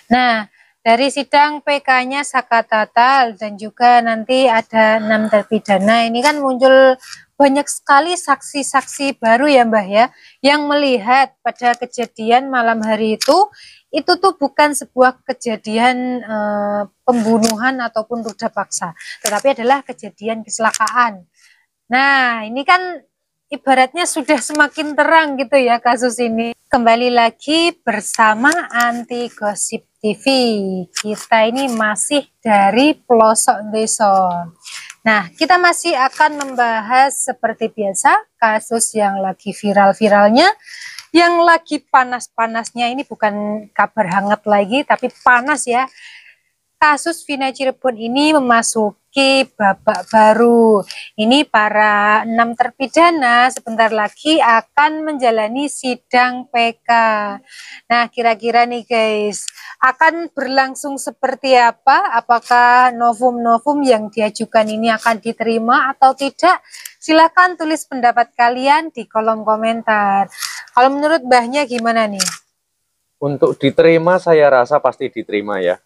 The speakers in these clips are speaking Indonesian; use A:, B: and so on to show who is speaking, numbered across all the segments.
A: Nah, dari sidang PK-nya Sakatatal dan juga nanti ada 6 terpidana, ini kan muncul banyak sekali saksi-saksi baru ya Mbah ya, yang melihat pada kejadian malam hari itu tuh bukan sebuah kejadian pembunuhan ataupun ruda paksa, tetapi adalah kejadian kecelakaan. Nah, ini kan ibaratnya sudah semakin terang gitu ya kasus ini. Kembali lagi bersama Anti Gosip TV. Kita ini masih dari pelosok desa. Nah, kita masih akan membahas seperti biasa kasus yang lagi viral-viralnya, yang lagi panas-panasnya. Ini bukan kabar hangat lagi, tapi panas ya. Kasus Vina Cirebon ini memasuki babak baru. Ini para 6 terpidana sebentar lagi akan menjalani sidang PK. Nah, kira-kira nih guys, akan berlangsung seperti apa? Apakah novum-novum yang diajukan ini akan diterima atau tidak? Silahkan tulis pendapat kalian di kolom komentar. Kalau menurut Mbahnya gimana nih?
B: Untuk diterima saya rasa pasti diterima ya.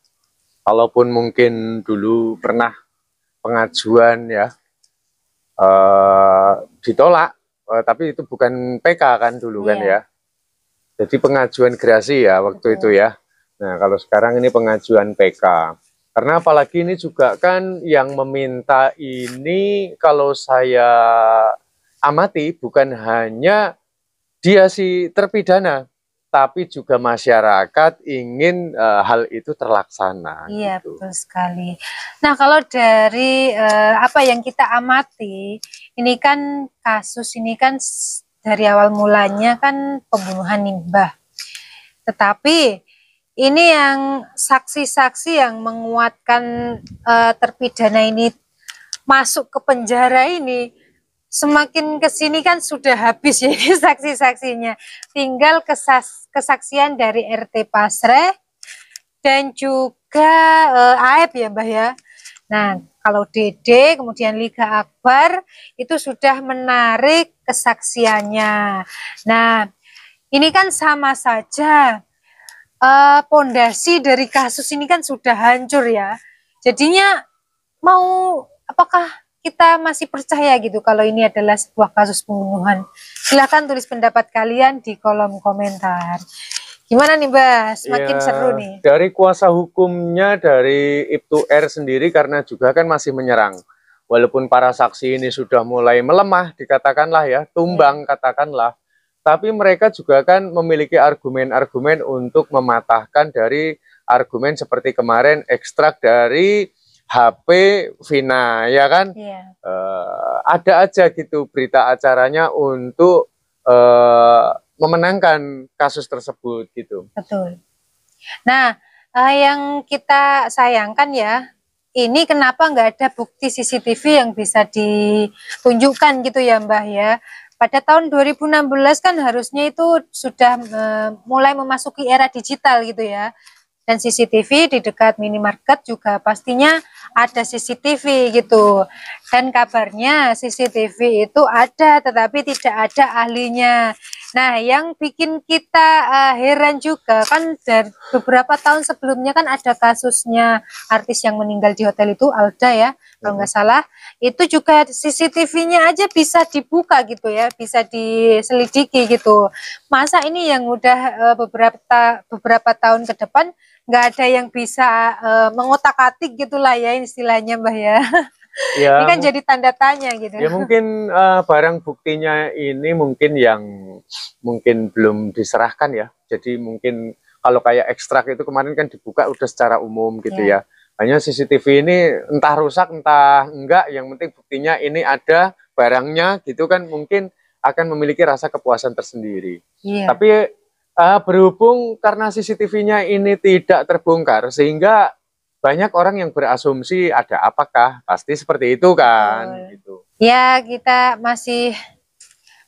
B: Kalaupun mungkin dulu pernah pengajuan ya ditolak, tapi itu bukan PK kan dulu kan ya. Jadi pengajuan gerasi ya waktu itu ya. Nah kalau sekarang ini pengajuan PK. Karena apalagi ini juga kan yang meminta ini kalau saya amati bukan hanya dia si terpidana, tapi juga masyarakat ingin hal itu terlaksana.
A: Iya,
B: gitu.
A: betul sekali. Nah, kalau dari apa yang kita amati, ini kan kasus ini kan dari awal mulanya kan pembunuhan nih, Mbah. Tetapi ini yang saksi-saksi yang menguatkan terpidana ini masuk ke penjara ini, semakin kesini kan sudah habis ya saksi-saksinya. Tinggal kesaksian dari RT Pasreh dan juga Aep ya Mbah ya. Nah, kalau Dede kemudian Liga Akbar itu sudah menarik kesaksiannya. Nah, ini kan sama saja pondasi dari kasus ini kan sudah hancur ya. Jadinya mau apakah kita masih percaya gitu kalau ini adalah sebuah kasus pembunuhan? Silahkan tulis pendapat kalian di kolom komentar. Gimana nih Mbak? Semakin
B: ya,
A: seru nih.
B: Dari kuasa hukumnya dari Ibtu R sendiri karena juga kan masih menyerang. Walaupun para saksi ini sudah mulai melemah dikatakanlah ya, tumbang katakanlah. Tapi mereka juga kan memiliki argumen-argumen untuk mematahkan dari argumen seperti kemarin ekstrak dari HP Vina ya kan. Ada aja gitu berita acaranya untuk memenangkan kasus tersebut gitu.
A: Betul. Nah, yang kita sayangkan ya, ini kenapa nggak ada bukti CCTV yang bisa ditunjukkan gitu ya Mbah ya. Pada tahun 2016 kan harusnya itu sudah mulai memasuki era digital gitu ya. Dan CCTV di dekat minimarket juga pastinya ada CCTV gitu. Dan kabarnya CCTV itu ada tetapi tidak ada ahlinya. Nah, yang bikin kita heran juga kan dari beberapa tahun sebelumnya kan ada kasusnya artis yang meninggal di hotel itu, Alda ya, kalau nggak salah. Itu juga CCTV-nya aja bisa dibuka gitu ya, bisa diselidiki gitu. Masa ini yang udah beberapa tahun ke depan nggak ada yang bisa mengotak-atik gitulah ya istilahnya Mbah ya.
B: Ya,
A: ini kan jadi tanda tanya gitu.
B: Ya mungkin barang buktinya ini mungkin yang mungkin belum diserahkan ya. Jadi mungkin kalau kayak ekstrak itu kemarin kan dibuka udah secara umum gitu ya. Hanya CCTV ini entah rusak entah enggak, yang penting buktinya ini ada barangnya gitu kan, mungkin akan memiliki rasa kepuasan tersendiri. Tapi berhubung karena CCTV-nya ini tidak terbongkar sehingga banyak orang yang berasumsi ada apakah, pasti seperti itu kan. Gitu.
A: Ya, kita masih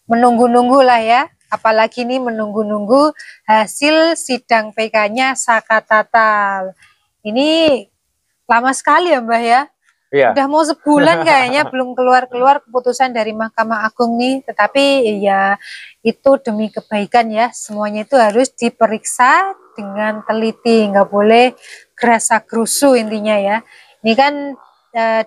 A: menunggu-nunggu lah ya. Apalagi ini menunggu-nunggu hasil sidang PK-nya Sakatatal. Ini lama sekali ya Mbah ya.
B: Iya.
A: Udah mau sebulan kayaknya belum keluar-keluar keputusan dari Mahkamah Agung nih. Tetapi ya itu demi kebaikan ya. Semuanya itu harus diperiksa dengan teliti. Nggak boleh gerasa gerusu intinya ya. Ini kan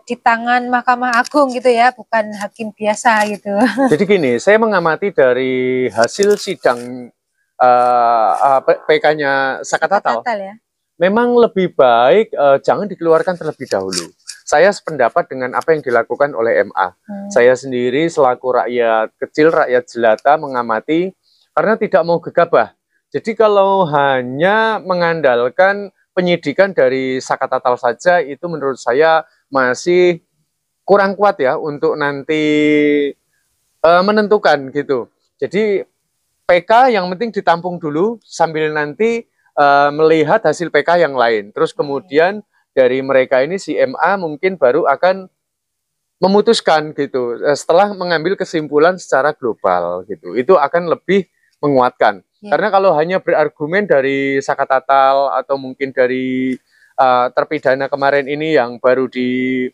A: di tangan Mahkamah Agung gitu ya, bukan hakim biasa gitu.
B: Jadi gini, saya mengamati dari hasil sidang PK-nya Sakatatal,
A: Ya.
B: memang lebih baik jangan dikeluarkan terlebih dahulu. Saya sependapat dengan apa yang dilakukan oleh MA. Saya sendiri selaku rakyat kecil, rakyat jelata mengamati karena tidak mau gegabah. Jadi kalau hanya mengandalkan penyidikan dari Sakatatal saja, itu menurut saya masih kurang kuat ya untuk nanti menentukan gitu. Jadi PK yang penting ditampung dulu sambil nanti melihat hasil PK yang lain. Terus kemudian dari mereka ini si MA mungkin baru akan memutuskan gitu setelah mengambil kesimpulan secara global gitu. Itu akan lebih menguatkan. Karena kalau hanya berargumen dari Sakatatal atau mungkin dari terpidana kemarin ini yang baru di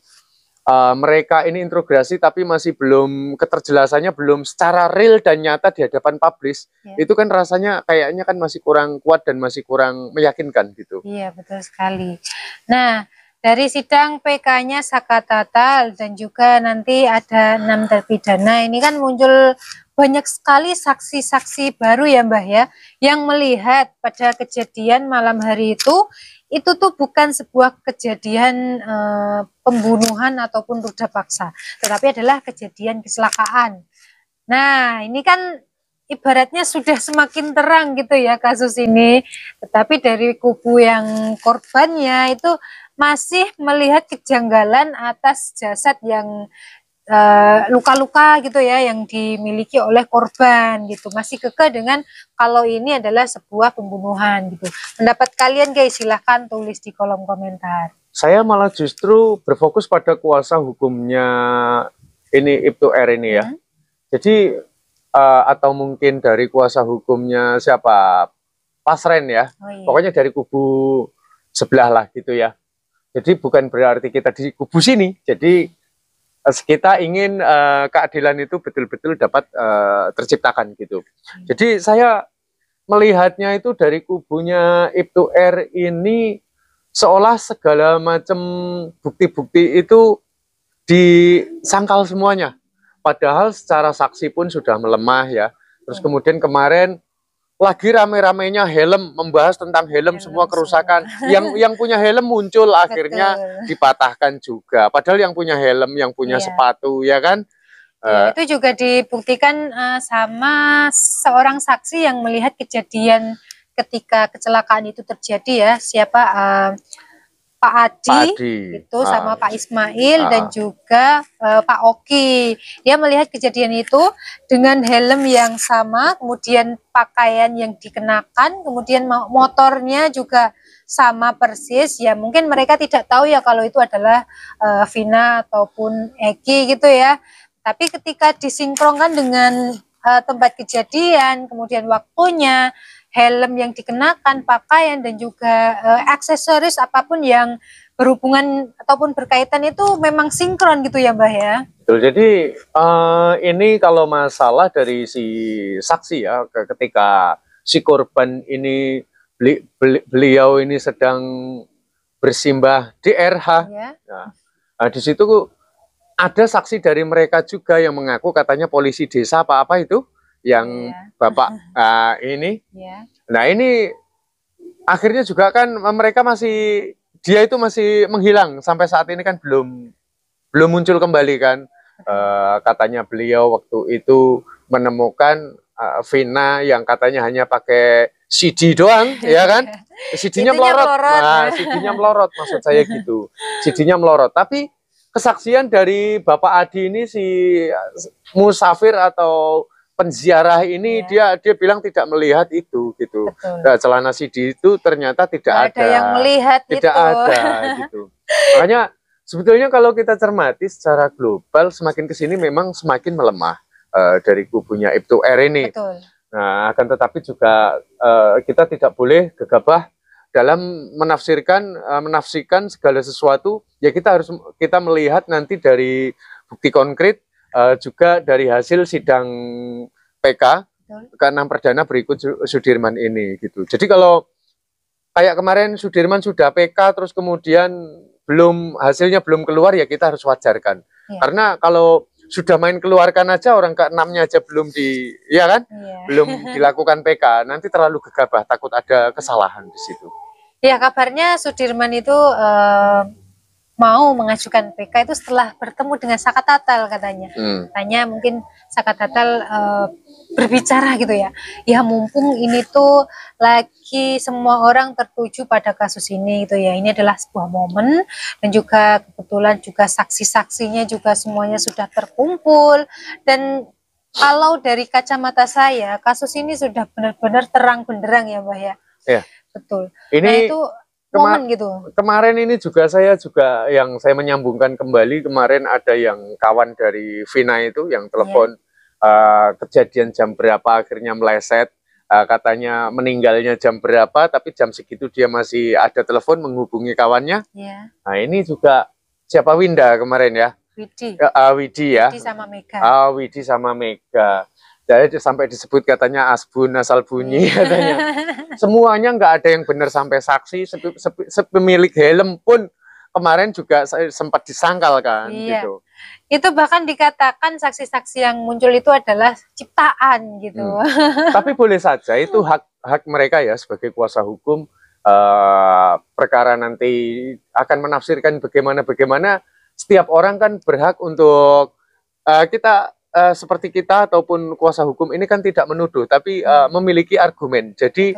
B: mereka ini integrasi tapi masih belum keterjelasannya belum secara real dan nyata di hadapan publis, itu kan rasanya kayaknya kan masih kurang kuat dan masih kurang meyakinkan gitu.
A: Iya betul sekali. Nah dari sidang PK-nya Sakatatal dan juga nanti ada 6 terpidana ini kan muncul banyak sekali saksi-saksi baru ya Mbah ya, yang melihat pada kejadian malam hari itu tuh bukan sebuah kejadian pembunuhan ataupun ruda paksa, tetapi adalah kejadian kecelakaan. Nah, ini kan ibaratnya sudah semakin terang gitu ya kasus ini, tetapi dari kubu yang korbannya itu masih melihat kejanggalan atas jasad yang luka-luka gitu ya yang dimiliki oleh korban gitu, masih kekeh dengan kalau ini adalah sebuah pembunuhan gitu. Pendapat kalian guys silahkan tulis di kolom komentar.
B: Saya malah justru berfokus pada kuasa hukumnya ini Ibtu R ini ya. Jadi atau mungkin dari kuasa hukumnya siapa, Pasren ya, pokoknya dari kubu sebelah lah gitu ya. Jadi bukan berarti kita di kubu sini, jadi kita ingin keadilan itu betul-betul dapat terciptakan gitu. Jadi saya melihatnya itu dari kubunya Ibtu R ini seolah segala macam bukti-bukti itu disangkal semuanya. Padahal secara saksi pun sudah melemah ya. Terus kemudian kemarin lagi rame-ramenya helm, membahas tentang helm semua kerusakan. Yang punya helm muncul akhirnya dipatahkan juga. Padahal yang punya helm, yang punya sepatu ya kan.
A: Itu juga dibuktikan sama seorang saksi yang melihat kejadian ketika kecelakaan itu terjadi ya. Siapa? Pak Adi itu sama Pak Ismail dan juga Pak Oki. Dia melihat kejadian itu dengan helm yang sama, kemudian pakaian yang dikenakan, kemudian motornya juga sama persis. Ya mungkin mereka tidak tahu ya kalau itu adalah Vina ataupun Eki gitu ya. Tapi ketika disinkronkan dengan tempat kejadian, kemudian waktunya, helm yang dikenakan, pakaian dan juga aksesoris apapun yang berhubungan ataupun berkaitan itu memang sinkron gitu ya Mbah ya.
B: Betul, jadi ini kalau masalah dari si saksi ya, ketika si korban ini beliau ini sedang bersimbah di RH, nah, di situ ada saksi dari mereka juga yang mengaku katanya polisi desa apa itu yang bapak ini. Nah ini akhirnya juga kan mereka masih, dia itu masih menghilang sampai saat ini kan belum muncul kembali kan. Katanya beliau waktu itu menemukan Vina yang katanya hanya pakai CD doang ya kan, CD-nya melorot. Nah, CD-nya melorot maksud saya gitu, CD-nya melorot. Tapi kesaksian dari Bapak Adi ini, si musafir atau penziarah ini, dia bilang tidak melihat itu gitu. Nah, celana CD itu ternyata tidak ada
A: yang melihat
B: tidak
A: itu.
B: Ada gitu. Makanya sebetulnya kalau kita cermati secara global semakin kesini memang semakin melemah dari kubunya Ibtu R ini.
A: Betul.
B: Nah, akan tetapi juga kita tidak boleh gegabah dalam menafsirkan segala sesuatu, ya kita melihat nanti dari bukti konkret, juga dari hasil sidang PK ke-6 perdana berikut Sudirman ini gitu. Jadi kalau kayak kemarin Sudirman sudah PK terus kemudian hasilnya belum keluar, ya kita harus wajarkan. Ya. Karena kalau sudah main keluarkan aja, orang ke-6-nya aja ya kan? Ya. Belum dilakukan PK, nanti terlalu gegabah, takut ada kesalahan di situ.
A: Ya, kabarnya Sudirman itu mau mengajukan PK itu setelah bertemu dengan Saka Tatal katanya. Katanya mungkin Saka Tatal berbicara gitu ya. Ya mumpung ini tuh lagi semua orang tertuju pada kasus ini gitu ya. Ini adalah sebuah momen dan juga kebetulan juga saksi-saksinya juga semuanya sudah terkumpul, dan kalau dari kacamata saya kasus ini sudah benar-benar terang benderang ya Mbah ya.
B: Iya.
A: Betul.
B: Ini
A: nah itu momen gitu.
B: Kemarin ini saya juga yang saya menyambungkan kembali, kemarin ada yang kawan dari Vina itu yang telepon, kejadian jam berapa akhirnya meleset, katanya meninggalnya jam berapa, tapi jam segitu dia masih ada telepon menghubungi kawannya. Nah ini juga siapa, Winda kemarin ya?
A: Widi.
B: Widi ya.
A: Widi sama Mega.
B: Widi sama Mega. Jadi sampai disebut katanya asbun asal bunyi katanya. Semuanya nggak ada yang benar sampai saksi, pemilik helm pun kemarin juga sempat disangkal kan. Gitu.
A: Itu bahkan dikatakan saksi-saksi yang muncul itu adalah ciptaan gitu.
B: Tapi boleh saja itu hak mereka ya sebagai kuasa hukum. Perkara nanti akan menafsirkan bagaimana. Setiap orang kan berhak untuk seperti kita ataupun kuasa hukum ini kan tidak menuduh, tapi memiliki argumen. Jadi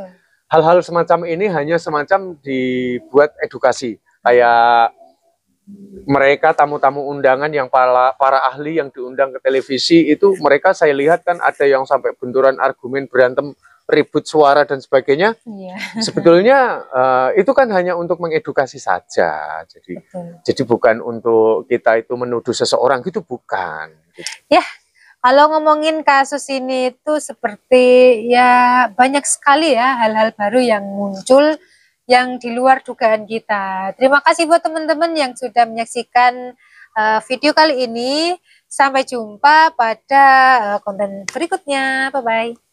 B: hal-hal semacam ini hanya semacam dibuat edukasi. Kayak mereka tamu-tamu undangan yang para ahli yang diundang ke televisi itu, mereka saya lihat kan ada yang sampai benturan argumen, berantem, ribut suara dan sebagainya. Sebetulnya itu kan hanya untuk mengedukasi saja. Jadi bukan untuk kita itu menuduh seseorang, gitu bukan.
A: Ya, kalau ngomongin kasus ini itu seperti ya banyak sekali ya hal-hal baru yang muncul yang di luar dugaan kita. Terima kasih buat teman-teman yang sudah menyaksikan video kali ini. Sampai jumpa pada konten berikutnya. Bye-bye.